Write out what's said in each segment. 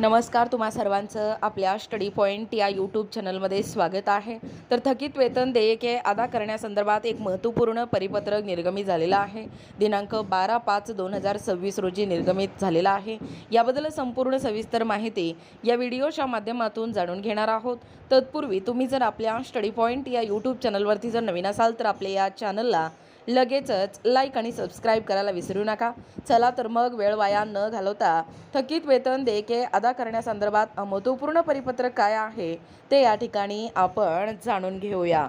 नमस्कार, तुम्हा सर्वांचं आपल्या स्टडी पॉईंट या यूट्यूब चॅनलमध्ये स्वागत आहे। तर थकीत वेतन देयके अदा करण्यासंदर्भात एक महत्त्वपूर्ण परिपत्रक निर्गमित झालेलं आहे। दिनांक 12/5/2026 रोजी निर्गमित झालेला आहे। याबद्दल संपूर्ण सविस्तर माहिती या व्हिडिओच्या माध्यमातून जाणून घेणार आहोत। तत्पूर्वी तुम्ही जर आपल्या स्टडी पॉईंट या यूट्यूब चॅनलवरती जर नवीन असाल तर आपल्या या चॅनलला लगेचच लाईक आणि सबस्क्राईब करायला विसरू नका। चला तर मग वेळ वाया न घालवता थकीत वेतन देयके अदा करण्यासंदर्भात महत्त्वपूर्ण परिपत्रक काय आहे ते या ठिकाणी आपण जाणून घेऊया।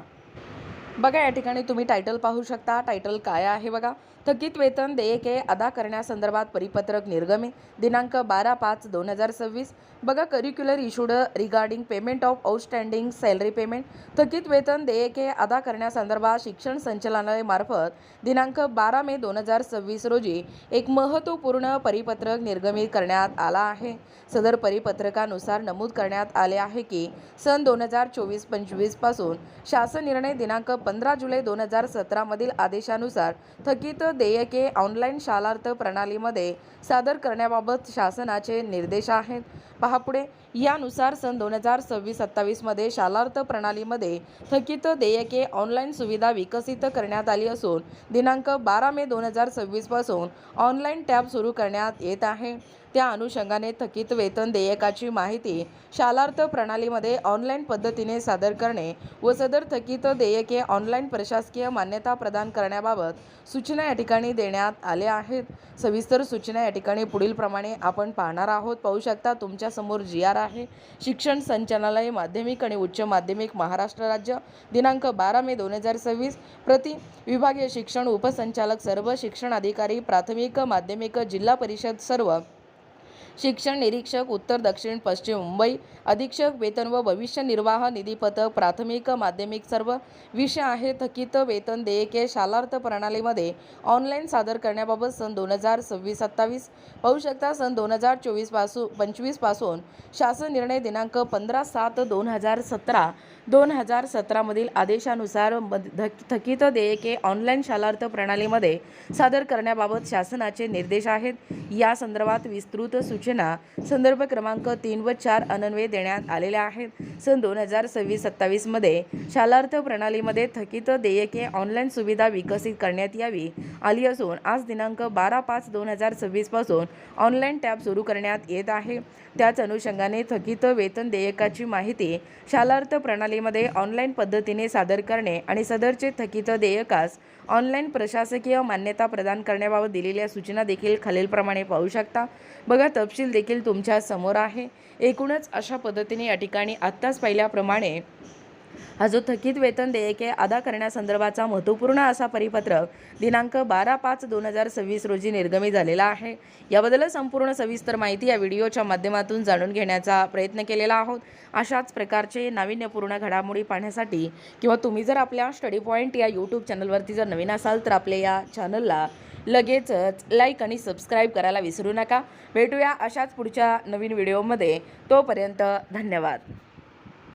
बघा, या ठिकाणी तुम्ही टायटल पाहू शकता। टायटल काय आहे बघा, थकीत वेतन देयके अदा करण्यासंदर्भात परिपत्रक निर्गमित दिनांक 12/5/2026। बघा, curricular issued regarding payment of outstanding salary payment. थकीत वेतन देयके अदा करण्यासंदर्भात शिक्षण संचालनालयामार्फत दिनांक 12 मे 2026 रोजी एक महत्त्वपूर्ण परिपत्रक निर्गमित करण्यात आला आहे। सदर परिपत्रकानुसार नमूद करण्यात आले आहे की सन 2024-25 पासून शासन निर्णय दिनांक 15 जुलै 2017 मधील आदेशानुसार थकीत देयके ऑनलाईन शालार्थ प्रणालीमध्ये सादर करण्याबाबत शासनाचे निर्देश आहेत। पहा पुढे, यानुसार सन 2026-27 मध्ये शालार्थ प्रणालीमध्ये थकीत देयके ऑनलाईन सुविधा विकसित करण्यात आली असून दिनांक 12 मे 2026 पासून ऑनलाईन टॅब सुरू करण्यात येत आहे। त्या अनुषंगाने थकीत वेतन देयकाची माहिती शालार्थ प्रणालीमध्ये ऑनलाईन पद्धतीने सादर करणे व सदर थकीत देयके ऑनलाईन प्रशासकीय मान्यता प्रदान करण्याबाबत सूचना या ठिकाणी देण्यात आल्या आहेत। सविस्तर सूचना या ठिकाणी पुढील प्रमाणे आपण पाहणार आहोत। पाहू शकता तुमच्या समोर GR आहे। शिक्षण संचालनालय माध्यमिक आणि उच्च माध्यमिक महाराष्ट्र राज्य दिनांक 12 मे 2026 प्रति विभागीय शिक्षण उपसंचालक सर्व शिक्षण अधिकारी प्राथमिक माध्यमिक जिल्हा परिषद सर्व शिक्षण निरीक्षक उत्तर दक्षिण पश्चिम मुंबई अधीक्षक वेतन व भविष्य निर्वाह निधी पथक प्राथमिक माध्यमिक सर्व विषय आहे थकीत वेतन देयके शालार्थ प्रणालीमध्ये ऑनलाईन सादर करण्याबाबत सन 2026-27 पाहू शकता। सन 2024-25 पासून शासन निर्णय दिनांक 15/7/2017 मधील आदेशानुसार थकीत देयके ऑनलाईन शालार्थ प्रणालीमध्ये सादर करण्याबाबत शासनाचे निर्देश आहेत। या संदर्भात विस्तृत सूचना संदर्भ क्रमांक 3 व 4 अन्वये देण्यात आलेल्या आहेत। सन 2026-27 मध्ये शालार्थ प्रणालीमध्ये थकीत देयके ऑनलाईन सुविधा विकसित करण्यात यावी आली असून आज दिनांक 12/5/2026 पासून ऑनलाईन टॅब सुरू करण्यात येत आहे। त्याच अनुषंगाने थकीत वेतन देयकाची माहिती शालार्थ प्रणालीमध्ये ऑनलाईन पद्धतीने सादर करणे आणि सदरचे थकीत देयकास ऑनलाईन प्रशासकीय मान्यता प्रदान करण्याबाबत दिलेल्या सूचना देखील खालीलप्रमाणे पाहू शकता। बघा, तपशील देखील तुमच्या समोर आहे। एकूणच अशा पद्धतीने या ठिकाणी आत्ताच पाहिल्याप्रमाणे हा जो थकीत वेतन देयके अदा करण्यासंदर्भाचा महत्त्वपूर्ण असा परिपत्रक दिनांक 12/5/2026 रोजी निर्गमित झालेला आहे। याबद्दल संपूर्ण सविस्तर माहिती या व्हिडिओच्या माध्यमातून जाणून घेण्याचा प्रयत्न केलेला आहोत। अशाच प्रकारचे नाविन्यपूर्ण घडामोडी पाहण्यासाठी किंवा तुम्ही जर आपल्या स्टडी पॉईंट या यूट्यूब चॅनलवरती जर नवीन असाल तर आपल्या या चॅनलला लगेचच लाईक आणि सबस्क्राईब करायला विसरू नका। भेटूया अशाच पुढच्या नवीन व्हिडिओमध्ये। तोपर्यंत धन्यवाद।